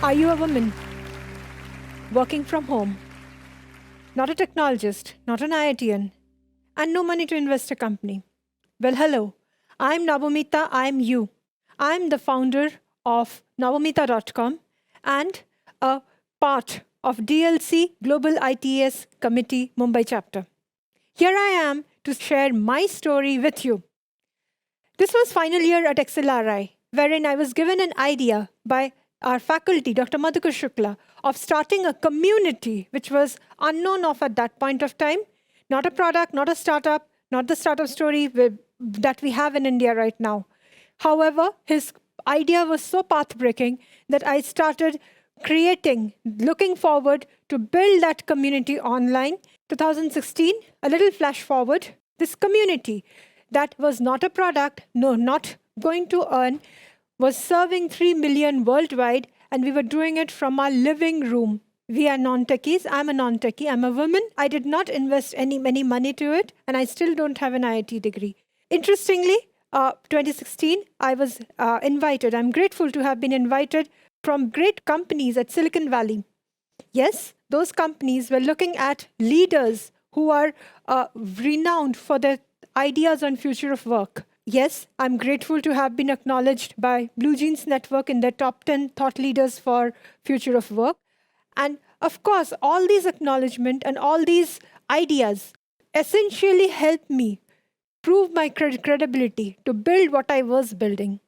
Are you a woman working from home, not a technologist, not an IITian, and no money to invest a company? Well, hello. I'm Nabomita. I'm you. I'm the founder of Nabomita.com and a part of DLC Global ITES Committee Mumbai chapter. Here I am to share my story with you. This was final year at XLRI, wherein I was given an idea by our faculty, Dr. Madhukar Shukla, of starting a community which was unknown of at that point of time. Not a product, not a startup, not the startup story that we have in India right now. However, his idea was so path-breaking that I started creating, looking forward to build that community online. 2016, a little flash forward, this community that was not a product, no, not going to earn, was serving 3 million worldwide, and we were doing it from our living room. We are non-techies. I'm a non-techie. I'm a woman. I did not invest any money to it, and I still don't have an IIT degree. Interestingly, 2016, I was invited. I'm grateful to have been invited from great companies at Silicon Valley. Yes, those companies were looking at leaders who are renowned for their ideas on future of work. Yes, I'm grateful to have been acknowledged by Blue Jeans Network in their top 10 thought leaders for future of work. And of course, all these acknowledgement and all these ideas essentially helped me prove my credibility to build what I was building.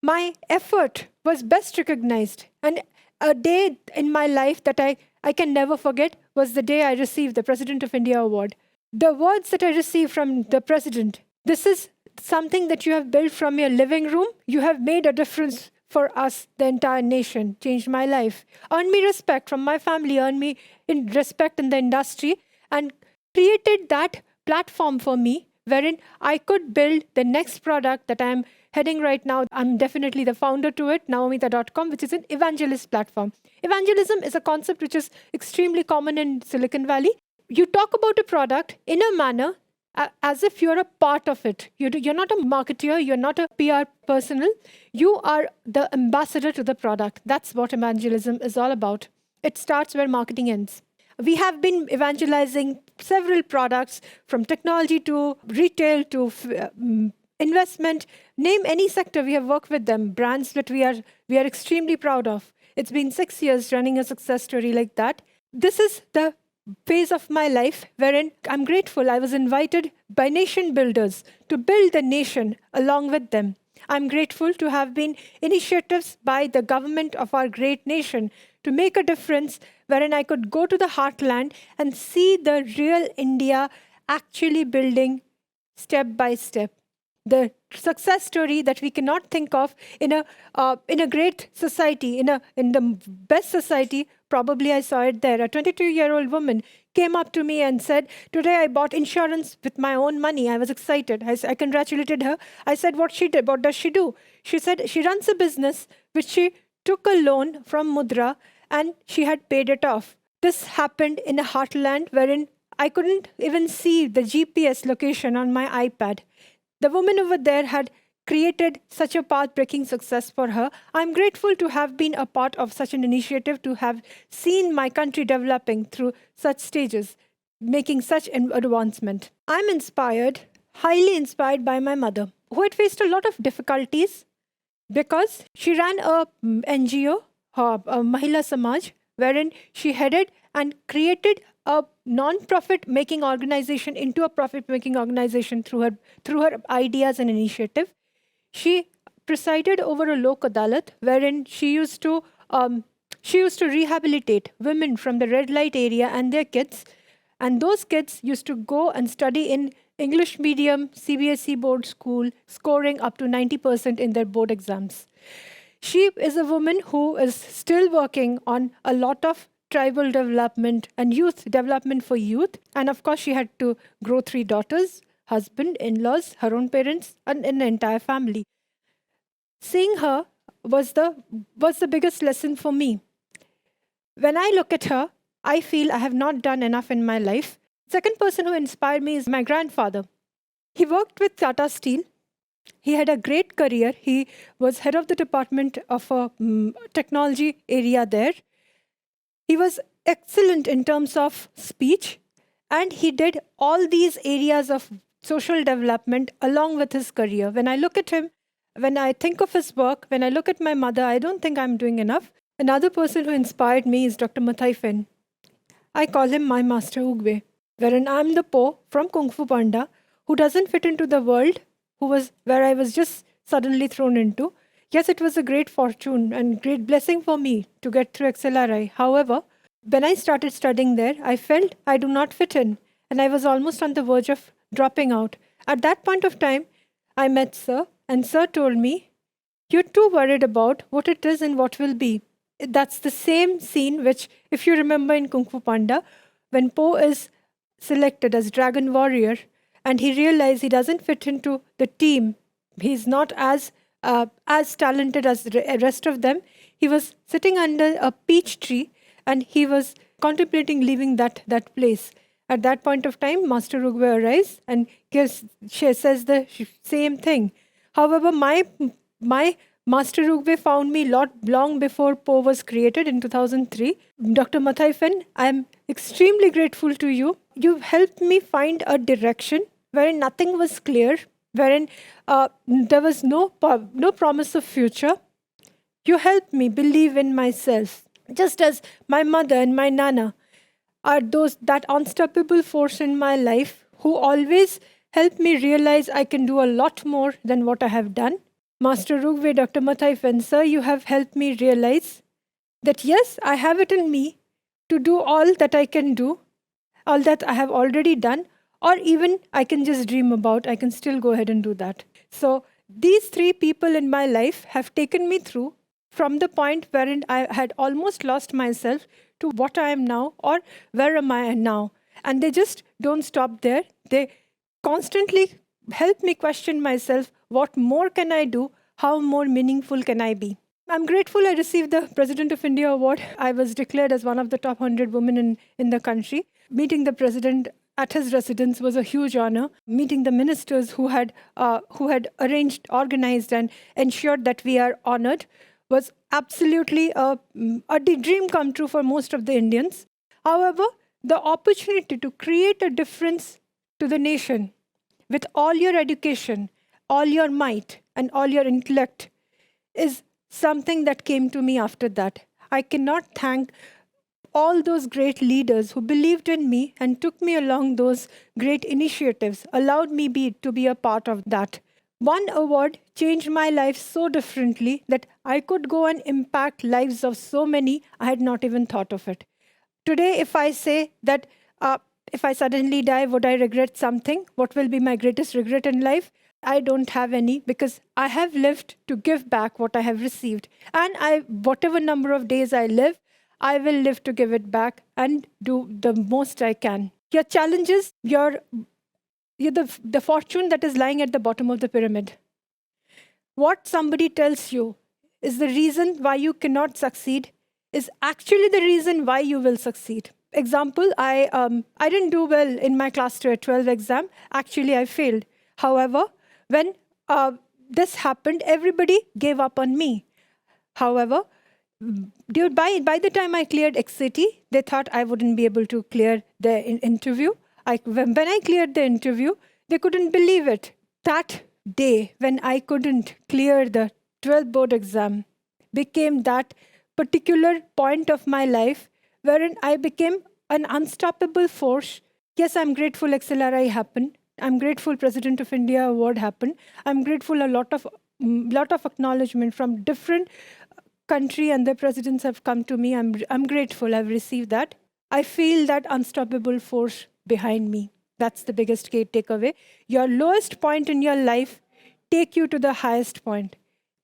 My effort was best recognized. And a day in my life that I can never forget was the day I received the President of India Award. The words that I received from the President, this is something that you have built from your living room. You have made a difference for us, the entire nation, changed my life. Earned me respect from my family, earned me respect in the industry, and created that platform for me wherein I could build the next product that I'm heading right now. I'm definitely the founder to it, Nabomita.com, which is an evangelist platform. Evangelism is a concept which is extremely common in Silicon Valley. You talk about a product in a manner as if you're a part of it. You're not a marketer, you're not a PR personnel. You are the ambassador to the product. That's what evangelism is all about. It starts where marketing ends. We have been evangelizing several products from technology to retail to investment. Name any sector, we have worked with them. Brands that we are extremely proud of. It's been 6 years running a success story like that. This is the phase of my life wherein I'm grateful I was invited by nation builders to build the nation along with them. I'm grateful to have been initiatives by the government of our great nation to make a difference wherein I could go to the heartland and see the real India actually building step by step. The success story that we cannot think of in a great society, in the best society. Probably I saw it there. A 22-year-old woman came up to me and said, "Today I bought insurance with my own money." I was excited. I congratulated her. I said, "What does she do?" She said she runs a business which she took a loan from Mudra and she had paid it off. This happened in a heartland wherein I couldn't even see the GPS location on my iPad. The woman over there had created such a path-breaking success for her. I'm grateful to have been a part of such an initiative, to have seen my country developing through such stages, making such an advancement. I'm inspired, highly inspired by my mother, who had faced a lot of difficulties because she ran a NGO, a Mahila Samaj, wherein she headed and created a non-profit making organization into a profit-making organization through her ideas and initiative. She presided over a Lok Adalat, wherein she used to rehabilitate women from the red light area and their kids. And those kids used to go and study in English medium CBSE board school, scoring up to 90% in their board exams. She is a woman who is still working on a lot of tribal development and youth development for youth. And of course, she had to grow 3 daughters, husband, in-laws, her own parents, and an entire family. Seeing her was the biggest lesson for me. When I look at her, I feel I have not done enough in my life. Second person who inspired me is my grandfather. He worked with Tata Steel He had a great career. He was head of the department of a technology area there. He was excellent in terms of speech, and he did all these areas of social development along with his career. When I look at him, when I think of his work, when I look at my mother, I don't think I'm doing enough. Another person who inspired me is Dr. Mathi. I call him my master Ugwe, wherein I'm the Po from Kung Fu Panda who doesn't fit into the world, who was where I was just suddenly thrown into. Yes, it was a great fortune and great blessing for me to get through XLRI. However, when I started studying there, I felt I do not fit in, and I was almost on the verge of dropping out. At that point of time, I met Sir, and Sir told me, "You're too worried about what it is and what will be." That's the same scene which, if you remember in Kung Fu Panda, when Po is selected as Dragon Warrior and he realized he doesn't fit into the team, he's not as talented as the rest of them. He was sitting under a peach tree and he was contemplating leaving that place. At that point of time, Master Rugwe arrives and says the same thing. However, my Master Rugwe found me long before Po was created in 2003. Dr. Mathi, I'm extremely grateful to you. You've helped me find a direction wherein nothing was clear, wherein there was no promise of future. You helped me believe in myself, just as my mother and my nana are that unstoppable force in my life who always help me realize I can do a lot more than what I have done. Master Rugwe, Dr. Mathi, sir, you have helped me realize that yes, I have it in me to do all that I can do, all that I have already done, or even I can just dream about, I can still go ahead and do that. So these three people in my life have taken me through from the point wherein I had almost lost myself to what I am now, or where am I now. And they just don't stop there. They constantly help me question myself, what more can I do? How more meaningful can I be? I'm grateful I received the President of India award. I was declared as one of the top 100 women in the country. Meeting the president at his residence was a huge honor. Meeting the ministers who had arranged, organized, and ensured that we are honored was absolutely a dream come true for most of the Indians. However, the opportunity to create a difference to the nation with all your education, all your might, and all your intellect is something that came to me after that. I cannot thank all those great leaders who believed in me and took me along those great initiatives, allowed me to be a part of that. One award changed my life so differently that I could go and impact lives of so many I had not even thought of it. Today, if I say that if I suddenly die, would I regret something? What will be my greatest regret in life? I don't have any, because I have lived to give back what I have received. And whatever number of days I live, I will live to give it back and do the most I can. Your challenges, you're the fortune that is lying at the bottom of the pyramid. What somebody tells you is the reason why you cannot succeed is actually the reason why you will succeed. Example, I didn't do well in my class 12 exam. Actually, I failed. However, when this happened, everybody gave up on me. However, by the time I cleared XCT, they thought I wouldn't be able to clear the interview. When I cleared the interview, they couldn't believe it. That day when I couldn't clear the 12th board exam became that particular point of my life wherein I became an unstoppable force. Yes, I'm grateful XLRI happened. I'm grateful President of India award happened. I'm grateful a lot of acknowledgement from different country and their presidents have come to me. I'm grateful I've received that. I feel that unstoppable force behind me. That's the biggest key takeaway. Your lowest point in your life take you to the highest point.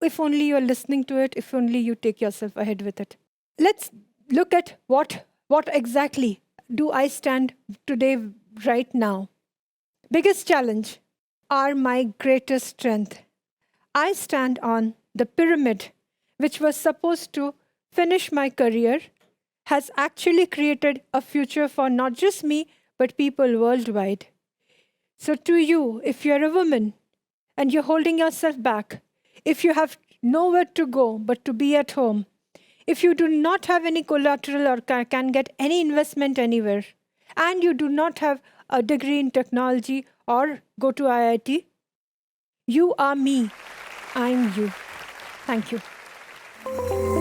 If only you're listening to it, if only you take yourself ahead with it. Let's look at what exactly do I stand today right now. Biggest challenge are my greatest strength. I stand on the pyramid, which was supposed to finish my career, has actually created a future for not just me, but people worldwide. So to you, if you're a woman and you're holding yourself back, if you have nowhere to go but to be at home, if you do not have any collateral or can get any investment anywhere, and you do not have a degree in technology or go to IIT, you are me. I'm you. Thank you.